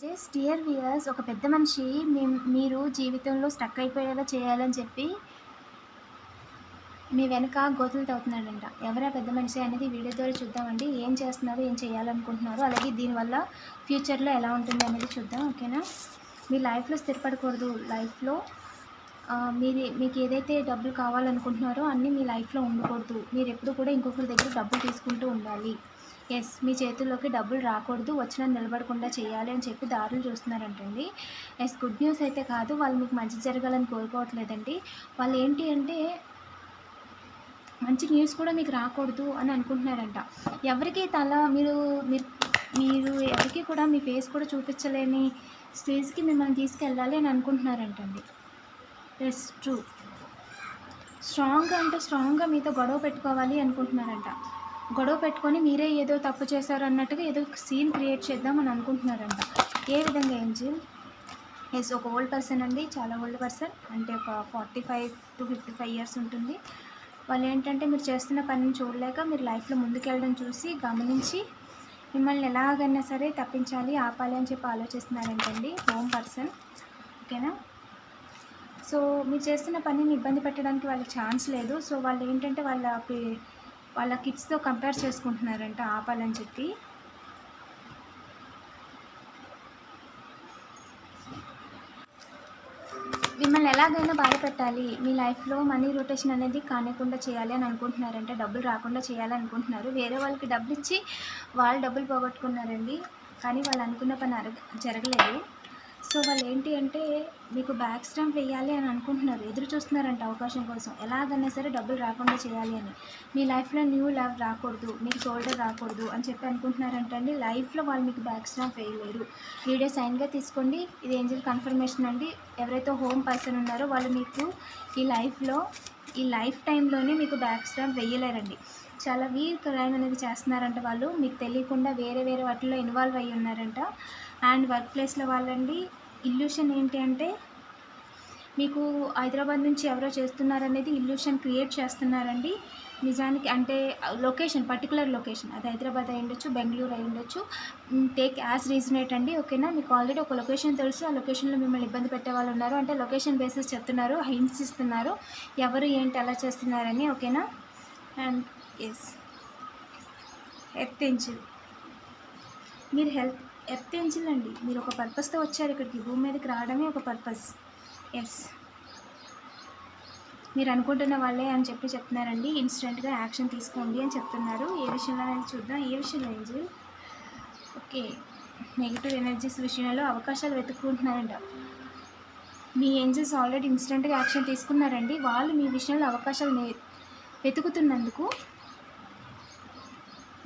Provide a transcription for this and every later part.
Just dear viewers, ఒక పెద్ద మనిషి మీరు జీవితంలో స్టక్ అయిపోయేలా చేయాలని చెప్పి మీ వెనక గోతులు తవ్వుతున్నాడంట. ఎవరా పెద్ద మనిషి అనేది వీడియో ద్వారా చూద్దామండి. ఏం చేస్తున్నారు, ఏం చేయాలనుకుంటున్నారు, అలాగే దీనివల్ల ఫ్యూచర్లో ఎలా ఉంటుంది అనేది చూద్దాం. ఓకేనా? మీ లైఫ్లో స్థిరపడకూడదు. లైఫ్లో మీకు ఏదైతే డబ్బులు కావాలనుకుంటున్నారో అన్నీ మీ లైఫ్లో ఉండకూడదు. మీరు ఎప్పుడు కూడా ఇంకొకరి దగ్గర డబ్బులు తీసుకుంటూ ఉండాలి. ఎస్, మీ చేతుల్లోకి డబ్బులు రాకూడదు, వచ్చినా నిలబడకుండా చేయాలి అని చెప్పి దారులు చూస్తున్నారంటండి. ఎస్, గుడ్ న్యూస్ అయితే కాదు. వాళ్ళు మీకు మంచి జరగాలని కోరుకోవట్లేదండి. వాళ్ళు ఏంటి అంటే మంచి న్యూస్ కూడా మీకు రాకూడదు అని అనుకుంటున్నారంట. ఎవరికి మీరు మీరు మీరు ఎవరికి కూడా మీ ఫేస్ కూడా చూపించలేని స్టేజ్కి మిమ్మల్ని తీసుకెళ్ళాలి అని అనుకుంటున్నారంటండి. Yes, true. స్ట్రాంగ్గా మీతో గొడవ పెట్టుకోవాలి అనుకుంటున్నారంట. గొడవ పెట్టుకొని మీరే ఏదో తప్పు చేశారు అన్నట్టుగా ఏదో సీన్ క్రియేట్ చేద్దాం అని అనుకుంటున్నారంట. ఏ విధంగా ఏంజిల్? ఎస్, ఒక ఓల్డ్ పర్సన్ అండి, చాలా ఓల్డ్ పర్సన్, అంటే ఒక 45 to 55 ఇయర్స్ ఉంటుంది. వాళ్ళు ఏంటంటే మీరు చేస్తున్న పనిని చూడలేక మీరు లైఫ్లో ముందుకెళ్ళడం చూసి గమనించి మిమ్మల్ని ఎలాగైనా సరే తప్పించాలి, ఆపాలి అని చెప్పి ఆలోచిస్తున్నారంటండి. Home person. ఓకేనా? సో మీరు చేస్తున్న పనిని ఇబ్బంది పెట్టడానికి వాళ్ళకి ఛాన్స్ లేదు. సో వాళ్ళు ఏంటంటే వాళ్ళ కిడ్స్తో కంపేర్ చేసుకుంటున్నారంట ఆపాలని చెప్పి. మిమ్మల్ని ఎలాగైనా బాధ పెట్టాలి, మీ లైఫ్లో మనీ రొటేషన్ అనేది కానికుండా చేయాలి అని అనుకుంటున్నారంటే, డబ్బులు రాకుండా చేయాలి అనుకుంటున్నారు. వేరే వాళ్ళకి డబ్బులు ఇచ్చి వాళ్ళు డబ్బులు పోగొట్టుకున్నారండి, కానీ వాళ్ళు అనుకున్న పని జరగలేదు. సో వాళ్ళు ఏంటి అంటే మీకు బ్యాక్ స్టాంప్ వేయాలి అని అనుకుంటున్నారు, ఎదురు చూస్తున్నారంట అవకాశం కోసం. ఎలాగైనా సరే డబ్బులు రాకుండా చేయాలి అని. మీ లైఫ్లో న్యూ లవ్ రాకూడదు, మీకు షోల్డర్ రాకూడదు అని చెప్పి అనుకుంటున్నారంటండి. లైఫ్లో వాళ్ళు మీకు బ్యాక్ స్టాంప్ వేయలేరు. వీడియో సైన్గా తీసుకోండి. ఇది ఏంజిల్ కన్ఫర్మేషన్ అండి. ఎవరైతే హోమ్ పర్సన్ ఉన్నారో వాళ్ళు మీకు ఈ లైఫ్ టైంలోనే మీకు బ్యాక్ స్టాంప్ వేయలేరండి. చాలా వీక్ క్రైమ్ అనేది చేస్తున్నారంట వాళ్ళు, మీకు తెలియకుండా వేరే వాటిల్లో ఇన్వాల్వ్ అయ్యి ఉన్నారంట. అండ్ వర్క్ ప్లేస్లో వాళ్ళండి ఇల్యూషన్ ఏంటి అంటే మీకు హైదరాబాద్ నుంచి ఎవరో చేస్తున్నారనేది ఇల్యూషన్ క్రియేట్ చేస్తున్నారండి. నిజానికి అంటే పర్టికులర్ లొకేషన్, అది హైదరాబాద్ అయి ఉండొచ్చు, బెంగళూరు అయి ఉండొచ్చు. టేక్ యాజ్ రీజనేట్ అండి. ఓకేనా? మీకు ఆల్రెడీ ఒక లొకేషన్ తెలుసు, ఆ లొకేషన్లో మిమ్మల్ని ఇబ్బంది పెట్టే వాళ్ళు ఉన్నారు అంటే లొకేషన్ బేసిస్ చెప్తున్నారు, హింట్స్ ఇస్తున్నారు ఎవరు ఏంటి ఎలా చేస్తున్నారని. ఓకేనా? And yes, earth angel. మీరు ఎర్త్ ఏంజిల్ అండి. మీరు ఒక పర్పస్తో వచ్చారు ఇక్కడికి, భూమి మీదకి రావడమే ఒక పర్పస్. ఎస్, మీరు అనుకుంటున్న వాళ్ళే అని చెప్పి చెప్తున్నారండి. ఇన్స్టెంట్గా యాక్షన్ తీసుకోండి అని చెప్తున్నారు. ఏ విషయంలో అనేది చూద్దాం. ఏ విషయంలో ఏంజిల్? ఓకే, నెగిటివ్ ఎనర్జీస్ విషయంలో అవకాశాలు వెతుక్కుంటున్నారంట. మీ ఏంజిల్స్ ఆల్రెడీ ఇన్స్టెంట్గా యాక్షన్ తీసుకున్నారండి. వాళ్ళు మీ విషయంలో అవకాశాలు వెతుకుతున్నందుకు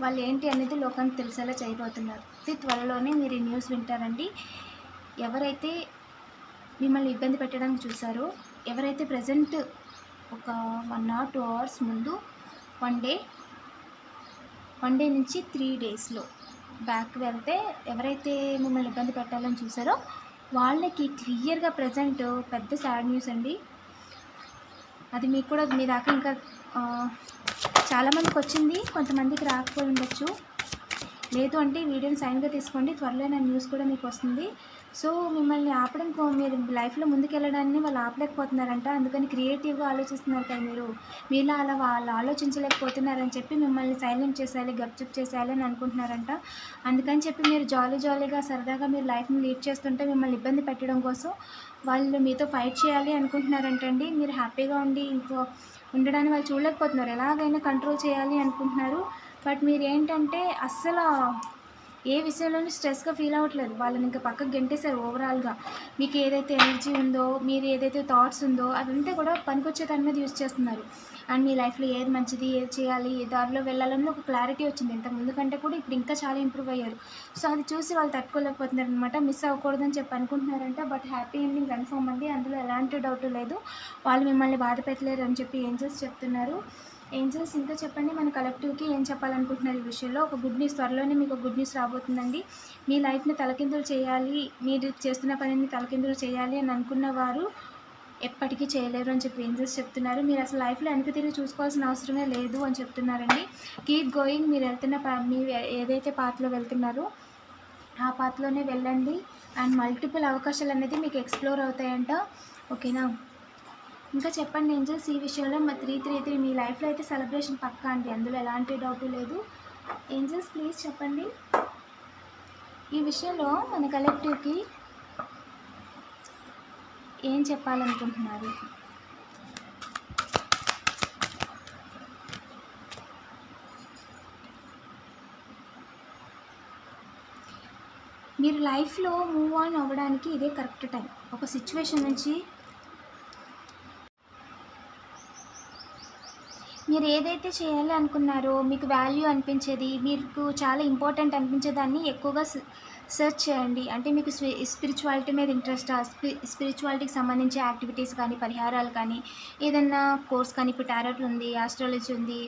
వాళ్ళు ఏంటి అనేది లోకానికి తెలిసేలా చేయబోతున్నారు. త్వరలోనే మీరు ఈ న్యూస్ వింటారండి. ఎవరైతే మిమ్మల్ని ఇబ్బంది పెట్టడానికి చూసారో, ఎవరైతే ప్రజెంట్ ఒక 1 or 2 hours ముందు వన్ డే నుంచి 3 daysలో బ్యాక్ వెళ్తే ఎవరైతే మిమ్మల్ని ఇబ్బంది పెట్టాలని చూసారో వాళ్ళకి క్లియర్గా ప్రజెంట్ పెద్ద సాడ్ న్యూస్ అండి. అది మీకు కూడా మీ దాకా ఇంకా చాలామందికి వచ్చింది, కొంతమందికి రాకపోయి ఉండొచ్చు. లేదు అంటే వీడియోని సైన్గా తీసుకోండి, త్వరలో నా న్యూస్ కూడా మీకు వస్తుంది. సో మిమ్మల్ని ఆపడం మీరు లైఫ్లో ముందుకెళ్ళడాన్ని వాళ్ళు ఆపలేకపోతున్నారంట. అందుకని క్రియేటివ్గా ఆలోచిస్తున్నారు కదా మీలా అలా వాళ్ళు ఆలోచించలేకపోతున్నారని చెప్పి మిమ్మల్ని సైలెంట్ చేసేయాలి, గప్చుప్ చేసేయాలి అని అనుకుంటున్నారంట. అందుకని చెప్పి మీరు జాలీగా సరదాగా మీరు లైఫ్ని లీడ్ చేస్తుంటే మిమ్మల్ని ఇబ్బంది పెట్టడం కోసం వాళ్ళు మీతో ఫైట్ చేయాలి అనుకుంటున్నారంటండి. మీరు హ్యాపీగా ఉండడాన్ని వాళ్ళు చూడలేకపోతున్నారు, ఎలాగైనా కంట్రోల్ చేయాలి అనుకుంటున్నారు. బట్ మీరు ఏంటంటే అస్సలు ఏ విషయంలోనూ స్ట్రెస్గా ఫీల్ అవ్వట్లేదు. వాళ్ళని ఇంకా పక్కకు గెంటేశారు. ఓవరాల్గా మీకు ఏదైతే ఎనర్జీ ఉందో, మీరు ఏదైతే థాట్స్ ఉందో అదంతా కూడా పనికొచ్చే దాని మీద యూజ్ చేస్తున్నారు. అండ్ మీ లైఫ్లో ఏది మంచిది, ఏది చేయాలి, ఏ దారిలో వెళ్ళాలని ఒక క్లారిటీ వచ్చింది. ఇంతకుముందు కంటే కూడా ఇప్పుడు ఇంకా చాలా ఇంప్రూవ్ అయ్యారు. సో అది చూసి వాళ్ళు తట్టుకోలేకపోతున్నారు అనమాట. మిస్ అవ్వకూడదని చెప్పి అనుకుంటున్నారంట. బట్ హ్యాపీ ఎండింగ్ కన్ఫర్మ్ అండి, అందులో ఎలాంటి డౌట్ లేదు. వాళ్ళు మిమ్మల్ని బాధ పెట్టలేరు అని చెప్పి ఏంజల్స్ చెప్తున్నారు. ఏంజల్స్ ఇంకా చెప్పండి, మన కలెక్టివ్కి ఏం చెప్పాలనుకుంటున్నారు ఈ విషయంలో? ఒక గుడ్ న్యూస్, త్వరలోనే మీకు గుడ్ న్యూస్ రాబోతుందండి. మీ లైఫ్ని తలకిందులు చేయాలి, మీరు చేస్తున్న పనిని తలకిందులు చేయాలి అని అనుకున్న వారు ఎప్పటికీ చేయలేరు అని చెప్పి ఏంజల్స్ చెప్తున్నారు. మీరు అసలు లైఫ్లో వెనక్కి తిరిగి చూసుకోవాల్సిన అవసరమే లేదు అని చెప్తున్నారండి. Keep going. మీరు ఏదైతే పాత్లో వెళ్తున్నారో ఆ పాత్రలోనే వెళ్ళండి. అండ్ మల్టిపుల్ అవకాశాలు అనేది మీకు ఎక్స్ప్లోర్ అవుతాయంట. ఓకేనా? ఇంకా చెప్పండి ఏంజల్స్ ఈ విషయంలో. 333 మీ లైఫ్లో అయితే సెలబ్రేషన్ పక్కా అండి, అందులో ఎలాంటి డౌటు లేదు. ఏంజల్స్ ప్లీజ్ చెప్పండి ఈ విషయంలో మన కలెక్టివ్కి ఏం చెప్పాలనుకుంటున్నారు. మీరు లైఫ్లో మూవ్ ఆన్ అవ్వడానికి ఇదే కరెక్ట్ టైం. ఒక సిచ్యువేషన్ నుంచి మీరు ఏదైతే చేయాలి అనుకున్నారో, మీకు వాల్యూ అనిపించేది, మీకు చాలా ఇంపార్టెంట్ అనిపించేదాన్ని ఎక్కువగా సెర్చ్ చేయండి. అంటే మీకు స్పిరిచువాలిటీ మీద ఇంట్రెస్ట్, స్పిరిచువాలిటీకి సంబంధించి యాక్టివిటీస్ కానీ, పరిహారాలు కానీ, ఏదన్నా కోర్స్ కానీ, ఇప్పుడు టారోట్ ఉంది, ఆస్ట్రాలజీ ఉంది,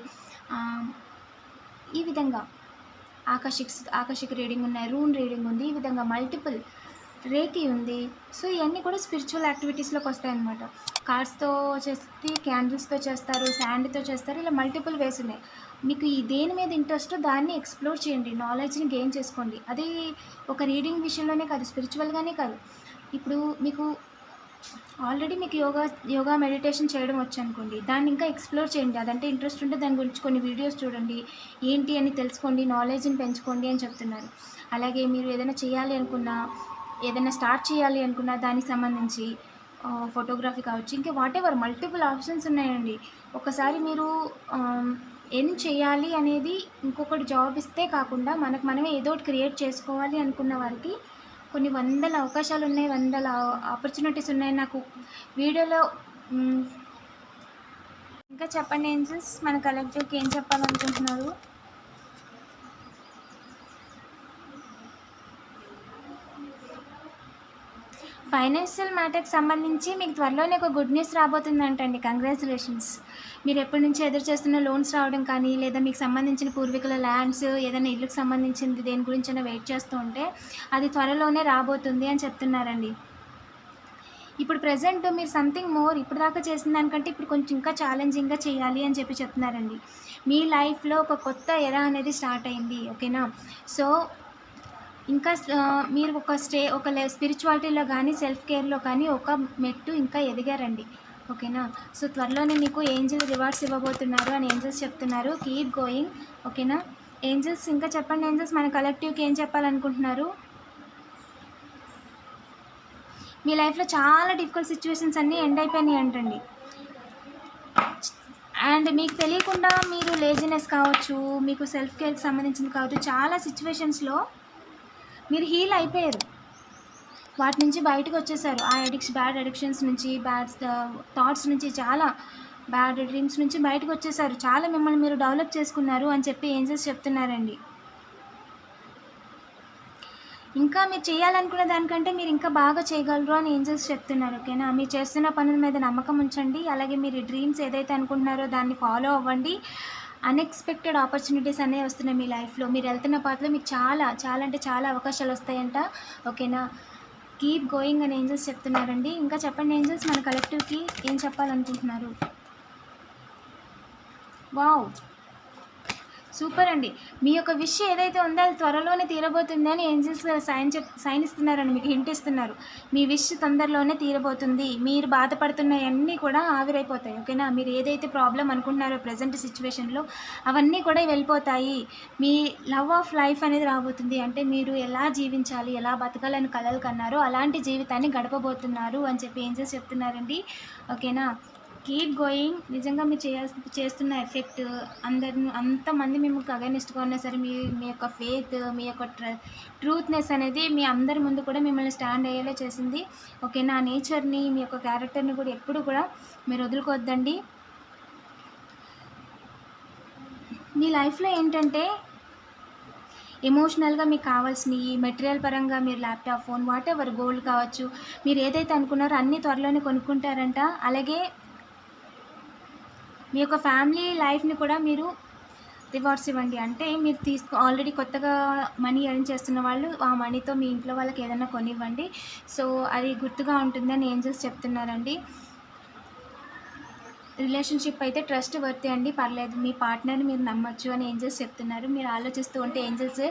ఈ విధంగా ఆకర్షిక్ రీడింగ్ ఉన్నాయి, రూన్ రీడింగ్ ఉంది, ఈ విధంగా మల్టిపుల్ రేకి ఉంది. సో ఇవన్నీ కూడా స్పిరిచువల్ యాక్టివిటీస్లోకి వస్తాయన్నమాట. కార్డ్స్తో చేస్తే, క్యాండిల్స్తో చేస్తారు, శాండ్తో చేస్తారు, ఇలా మల్టిపుల్ వేస్ ఉన్నాయి. మీకు ఈ దేని మీద ఇంట్రెస్ట్ దాన్ని ఎక్స్ప్లోర్ చేయండి, నాలెడ్జ్ని గెయిన్ చేసుకోండి. అది ఒక రీడింగ్ విషయంలోనే కాదు, స్పిరిచువల్గానే కాదు. ఇప్పుడు మీకు ఆల్రెడీ మీకు యోగా మెడిటేషన్ చేయడం వచ్చు అనుకోండి, దాన్ని ఇంకా ఎక్స్ప్లోర్ చేయండి. అదంటే ఇంట్రెస్ట్ ఉంటే దాని గురించి కొన్ని వీడియోస్ చూడండి, ఏంటి అని తెలుసుకోండి, నాలెడ్జ్ని పెంచుకోండి అని చెప్తున్నారు. అలాగే మీరు ఏదైనా చేయాలి అనుకున్నా, ఏదైనా స్టార్ట్ చేయాలి అనుకున్నా దానికి సంబంధించి ఫోటోగ్రఫీ కావచ్చు, ఇంకా వాటెవర్ మల్టిపుల్ ఆప్షన్స్ ఉన్నాయండి. ఒకసారి మీరు ఏం చేయాలి అనేది ఇంకొకటి జాబ్ ఇస్తే కాకుండా మనకు మనమే ఏదో ఒకటి క్రియేట్ చేసుకోవాలి అనుకున్న వారికి కొన్ని వందల అవకాశాలు ఉన్నాయి, వందల ఆపర్చునిటీస్ ఉన్నాయి. నాకు వీడియోలో ఇంకా చెప్పండి ఏంజల్స్, మన కలెక్టివ్కి ఏం చెప్పాలనుకుంటున్నారు. ఫైనాన్షియల్ మ్యాటర్కి సంబంధించి మీకు త్వరలోనే ఒక గుడ్ న్యూస్ రాబోతుందంటండి. కంగ్రాచులేషన్స్. మీరు ఎప్పటి నుంచి ఎదురు చేస్తున్న లోన్స్ రావడం కానీ, లేదా మీకు సంబంధించిన పూర్వీకుల ల్యాండ్స్, ఏదైనా ఇల్లుకి సంబంధించింది దేని గురించైనా వెయిట్ చేస్తూ ఉంటే అది త్వరలోనే రాబోతుంది అని చెప్తున్నారండి. ఇప్పుడు ప్రజెంట్ మీరు సంథింగ్ మోర్ ఇప్పటిదాకా చేసిన దానికంటే ఇప్పుడు కొంచెం ఇంకా ఛాలెంజింగ్గా చేయాలి అని చెప్తున్నారండి. మీ లైఫ్లో ఒక కొత్త ఎరా అనేది స్టార్ట్ అయింది. ఓకేనా? సో ఇంకా మీరు ఒక స్పిరిచువాలిటీలో కానీ, సెల్ఫ్ కేర్లో కానీ ఒక మెట్టు ఇంకా ఎదిగారండి. ఓకేనా? సో త్వరలోనే మీకు ఏంజల్ రివార్డ్స్ ఇవ్వబోతున్నారు అని ఏంజల్స్ చెప్తున్నారు. Keep going. ఓకేనా? ఏంజల్స్ ఇంకా చెప్పండి ఏంజల్స్, మన కలెక్టివ్కి ఏం చెప్పాలనుకుంటున్నారు. మీ లైఫ్లో చాలా డిఫికల్ట్ సిచ్యువేషన్స్ అన్నీ ఎండ్ అయిపోయినాయి అంటండి. అండ్ మీకు తెలియకుండా మీరు లేజినెస్ కావచ్చు, మీకు సెల్ఫ్ కేర్కి సంబంధించింది కావచ్చు, చాలా సిచ్యువేషన్స్లో మీరు హీల్ అయిపోయారు, వాటి నుంచి బయటకు వచ్చేసారు. ఆ బ్యాడ్ అడిక్షన్స్ నుంచి, బ్యాడ్ థాట్స్ నుంచి, చాలా బ్యాడ్ డ్రీమ్స్ నుంచి బయటకు వచ్చేసారు. చాలా మిమ్మల్ని మీరు డెవలప్ చేసుకున్నారు అని చెప్పి ఏంజల్స్ చెప్తున్నారండి. ఇంకా మీరు చేయాలనుకున్న దానికంటే మీరు ఇంకా బాగా చేయగలరు అని ఏంజల్స్ చెప్తున్నారు. ఓకేనా? మీరు చేస్తున్న పనుల మీద నమ్మకం ఉంచండి. అలాగే మీరు డ్రీమ్స్ ఏదైతే అనుకుంటున్నారో దాన్ని ఫాలో అవ్వండి. అన్ఎక్స్పెక్టెడ్ ఆపర్చునిటీస్ అనేవి వస్తున్నాయి మీ లైఫ్లో. మీరు వెళ్తున్న పాటలో మీకు చాలా చాలా అంటే చాలా అవకాశాలు వస్తాయంట. ఓకేనా? కీప్ గోయింగ్ అని ఏంజల్స్ చెప్తున్నారండి. ఇంకా చెప్పండి ఏంజల్స్, మన కలెక్టివ్కి ఏం చెప్పాలనుకుంటున్నారు. వావ్, సూపర్ అండి. మీ యొక్క విష్ ఏదైతే ఉందో అది త్వరలోనే తీరబోతుంది అని ఏంజల్స్ సైన్ ఇస్తున్నారండి, మీకు హింట్ ఇస్తున్నారు. మీ విష్ తొందరలోనే తీరబోతుంది. మీరు బాధపడుతున్నవన్నీ కూడా ఆవిరైపోతాయి. ఓకేనా? మీరు ఏదైతే ప్రాబ్లం అనుకుంటున్నారో ప్రజెంట్ సిచ్యువేషన్లో అవన్నీ కూడా వెళ్ళిపోతాయి. మీ లవ్ ఆఫ్ లైఫ్ అనేది రాబోతుంది. అంటే మీరు ఎలా జీవించాలి, ఎలా బతకాలని కలలు కన్నారో అలాంటి జీవితాన్ని గడపబోతున్నారు అని చెప్పి ఏంజల్స్ చెప్తున్నారండి. ఓకేనా? Keep going. నిజంగా మీరు చేస్తున్న ఎఫెక్ట్ అంతమంది మీకు అగైనిస్ట్గా ఉన్నా సరే మీ యొక్క ఫేత్, మీ యొక్క ట్రూత్నెస్ అనేది మీ అందరి ముందు కూడా మిమ్మల్ని స్టాండ్ అయ్యేలా చేసింది. ఓకే, నా నేచర్ని, మీ యొక్క క్యారెక్టర్ని కూడా ఎప్పుడు కూడా మీరు వదులుకోవద్దండి. మీ లైఫ్లో ఏంటంటే ఎమోషనల్గా మీకు కావాల్సినవి, మెటీరియల్ పరంగా మీరు laptop, phone, what ever, gold కావచ్చు, మీరు ఏదైతే అనుకున్నారో అన్నీ త్వరలోనే కొనుక్కుంటారంట. అలాగే మీ యొక్క ఫ్యామిలీ లైఫ్ని కూడా మీరు రివార్డ్స్ ఇవ్వండి. అంటే మీరు ఆల్రెడీ కొత్తగా మనీ ఎర్న్ చేస్తున్న వాళ్ళు ఆ మనీతో మీ ఇంట్లో వాళ్ళకి ఏదైనా కొనివ్వండి. సో అది గుర్తుగా ఉంటుందని ఏంజల్స్ చెప్తున్నారండి. రిలేషన్షిప్ అయితే ట్రస్ట్ వర్తి అండి, పర్లేదు, మీ పార్ట్నర్ని మీరు నమ్మొచ్చు అని ఏంజల్స్ చెప్తున్నారు. మీరు ఆలోచిస్తూ ఉంటే ఏంజల్స్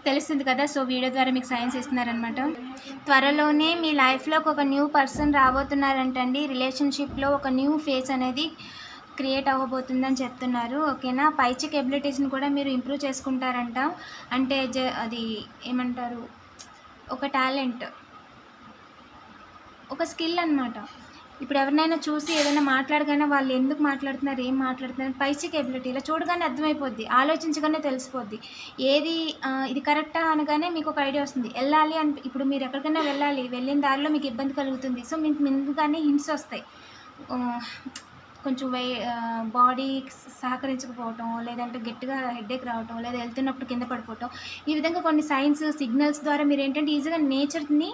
తెలుస్తుంది కదా, సో వీడియో ద్వారా మీకు సైన్స్ ఇస్తున్నారనమాట. త్వరలోనే మీ లైఫ్లోకి ఒక న్యూ పర్సన్ రాబోతున్నారంటండి. రిలేషన్షిప్లో ఒక న్యూ ఫేస్ అనేది క్రియేట్ అవ్వబోతుందని చెప్తున్నారు. ఓకేనా, పైచిక్ ఎబిలిటీస్ని కూడా మీరు ఇంప్రూవ్ చేసుకుంటారంట. అంటే అది ఏమంటారు, ఒక టాలెంట్, ఒక స్కిల్ అనమాట. ఇప్పుడు ఎవరినైనా చూసి ఏదైనా మాట్లాడగానే వాళ్ళు ఎందుకు మాట్లాడుతున్నారు, ఏం మాట్లాడుతున్నారు, పైచిక్ ఎబిలిటీ ఇలా చూడగానే అర్థమైపోద్ది, ఆలోచించగానే తెలిసిపోద్ది. ఏది ఇది కరెక్టా అనగానే మీకు ఒక ఐడియా వస్తుంది. వెళ్ళాలి అని, ఇప్పుడు మీరు ఎక్కడికైనా వెళ్ళిన దారిలో మీకు ఇబ్బంది కలుగుతుంది. సో మీకు ముందుగానే హింట్స్ వస్తాయి. కొంచెం బాడీ సహకరించకపోవటం, లేదంటే గట్టిగా హెడేక్ రావటం, లేదా వెళ్తున్నప్పుడు కింద పడిపోవటం, ఈ విధంగా కొన్ని సైన్స్ సిగ్నల్స్ ద్వారా మీరు ఏంటంటే ఈజీగా నేచర్ని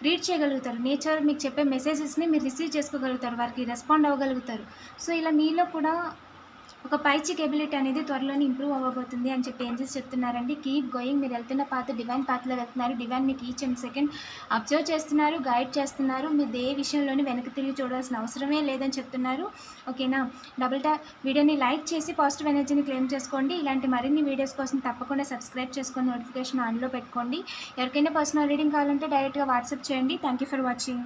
రీడ్ చేయగలుగుతారు. నేచర్ మీకు చెప్పే మెసేజెస్ని మీరు రిసీవ్ చేసుకోగలుగుతారు, వారికి రెస్పాండ్ అవ్వగలుగుతారు. సో ఇలా మీలో కూడా ఒక పైచిక్ ఎబిలిటీ అనేది త్వరలోనే ఇంప్రూవ్ అవ్వబోతుంది అని చెప్పి ఏంజల్స్ చెప్తున్నారండి. కీప్ గోయింగ్, మీరు వెళ్తున్న పాత్ డివైన్ పాత్లో వెళ్తున్నారు. డివైన్ మీకు ఈచ్ అండ్ సెకండ్ అబ్జర్వ్ చేస్తున్నారు, గైడ్ చేస్తున్నారు. మీరు ఏ విషయంలోని వెనక్కి తిరిగి చూడాల్సిన అవసరమే లేదని చెప్తున్నారు. ఓకేనా, వీడియోని లైక్ చేసి పాజిటివ్ ఎనర్జీని క్లెయిమ్ చేసుకోండి. ఇలాంటి మరిన్ని వీడియోస్ కోసం తప్పకుండా సబ్స్క్రైబ్ చేసుకొని నోటిఫికేషన్ ఆన్లో పెట్టుకోండి. ఎవరికైనా పర్సనల్ రీడింగ్ కావాలంటే డైరెక్ట్గా వాట్సాప్ చేయండి. Thank you for watching.